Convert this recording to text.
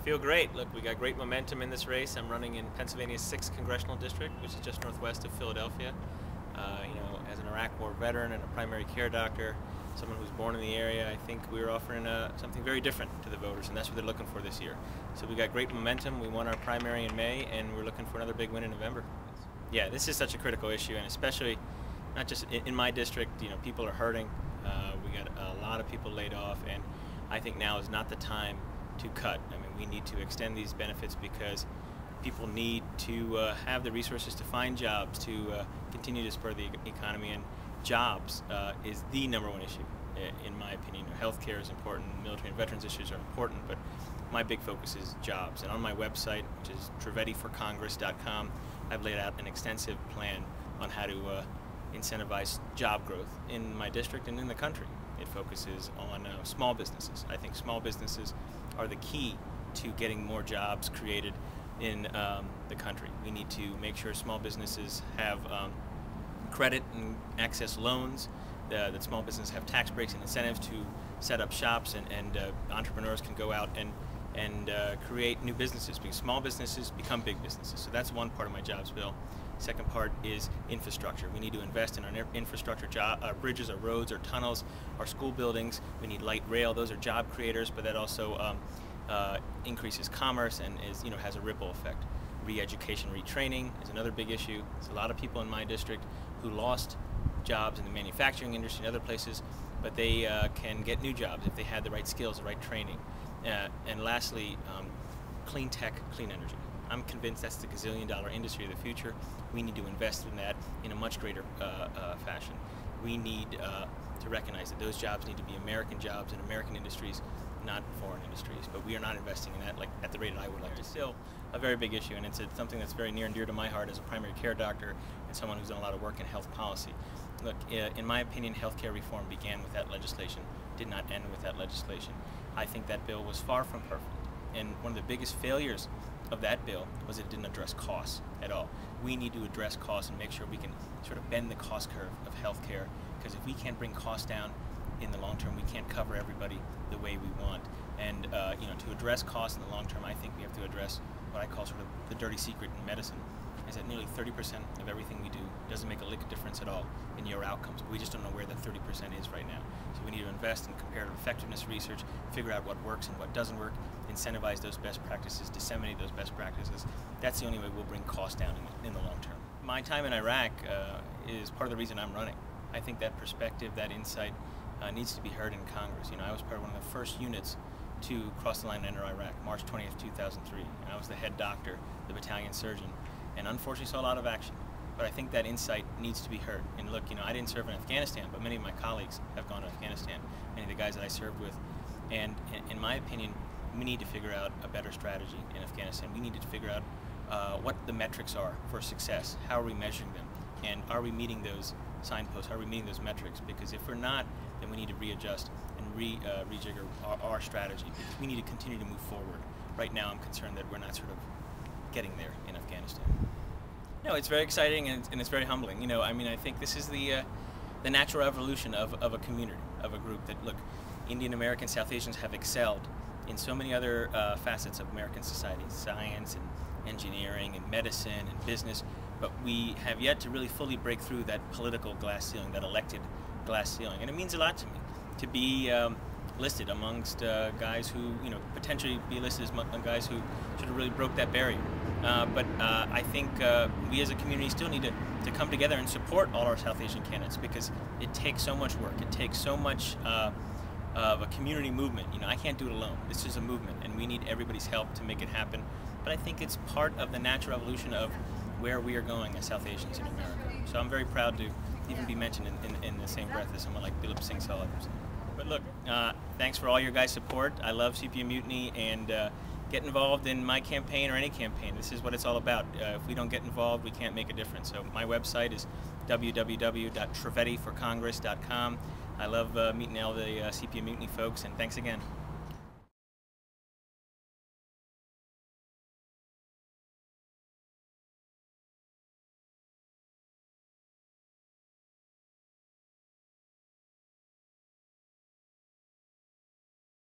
feel great. Look, we got great momentum in this race. I'm running in Pennsylvania's 6th congressional district, which is just northwest of Philadelphia. As an Iraq War veteran and a primary care doctor, someone who's born in the area, I think we're offering something very different to the voters, and that's what they're looking for this year. So we got great momentum. We won our primary in May, and we're looking for another big win in November. Yeah, this is such a critical issue, and especially not just in my district. People are hurting. We got a lot of people laid off, and I think now is not the time to cut. I mean, we need to extend these benefits because people need to have the resources to find jobs, to continue to spur the economy, and jobs is the #1 issue, in my opinion. Healthcare is important, military and veterans issues are important, but my big focus is jobs. And on my website, which is TrivediForCongress.com, I've laid out an extensive plan on how to incentivize job growth in my district and in the country. It focuses on small businesses. I think small businesses are the key to getting more jobs created in the country. We need to make sure small businesses have credit and access loans, that small businesses have tax breaks and incentives to set up shops, and entrepreneurs can go out and create new businesses, because small businesses become big businesses. So that's one part of my jobs bill. Second part is infrastructure. We need to invest in our infrastructure, our bridges, our roads, our tunnels, our school buildings. We need light rail. Those are job creators, but that also increases commerce and has a ripple effect. Re-education, retraining is another big issue. There's a lot of people in my district who lost jobs in the manufacturing industry and other places, but they can get new jobs if they had the right skills, the right training. And lastly, clean tech, clean energy. I'm convinced that's the gazillion-dollar industry of the future. We need to invest in that in a much greater fashion. We need to recognize that those jobs need to be American jobs in American industries, not foreign industries. But we are not investing in that at the rate that I would like to. It's still a very big issue, and it's something that's very near and dear to my heart as a primary care doctor and someone who's done a lot of work in health policy. Look, in my opinion, healthcare reform began with that legislation, did not end with that legislation. I think that bill was far from perfect, and one of the biggest failures of that bill was it didn't address costs at all. We need to address costs and make sure we can sort of bend the cost curve of healthcare, because if we can't bring costs down in the long term, we can't cover everybody the way we want. And to address costs in the long term, I think we have to address what I call sort of the dirty secret in medicine, is that nearly 30% of everything we do doesn't make a lick of difference at all in your outcomes. We just don't know where that 30% is right now. So we need to invest in comparative effectiveness research, figure out what works and what doesn't work, incentivize those best practices, disseminate those best practices. That's the only way we'll bring costs down in the long term. My time in Iraq is part of the reason I'm running. I think that perspective, that insight needs to be heard in Congress. I was part of one of the first units to cross the line and enter Iraq, March 20th, 2003. And I was the head doctor, the battalion surgeon, and unfortunately saw a lot of action. But I think that insight needs to be heard. And look, I didn't serve in Afghanistan, but many of my colleagues have gone to Afghanistan, many of the guys that I served with. And in my opinion, we need to figure out a better strategy in Afghanistan. We need to figure out what the metrics are for success. How are we measuring them? And are we meeting those signposts? Are we meeting those metrics? Because if we're not, then we need to readjust and rejigger our strategy, because we need to continue to move forward. Right now, I'm concerned that we're not sort of getting there in Afghanistan. No, it's very exciting, and it's very humbling. I think this is the natural evolution of a community, of a group that, look, Indian Americans, South Asians have excelled in so many other facets of American society, science and engineering and medicine and business, but we have yet to really fully break through that political glass ceiling, that elected glass ceiling. And it means a lot to me to be listed amongst guys who, potentially be listed as guys who sort of really broke that barrier. But I think we as a community still need to come together and support all our South Asian candidates, because it takes so much work. It takes so much of a community movement. I can't do it alone. This is a movement, and we need everybody's help to make it happen. But I think it's part of the natural evolution of where we are going as South Asians in America. So I'm very proud to even be mentioned in the same breath as someone like Dilip Singh Sahib. But look, thanks for all your guys' support. I love Sepia Mutiny, and get involved in my campaign or any campaign. This is what it's all about. If we don't get involved, we can't make a difference. So my website is www.TrivediForCongress.com. I love meeting all the Sepia Mutiny folks, and thanks again.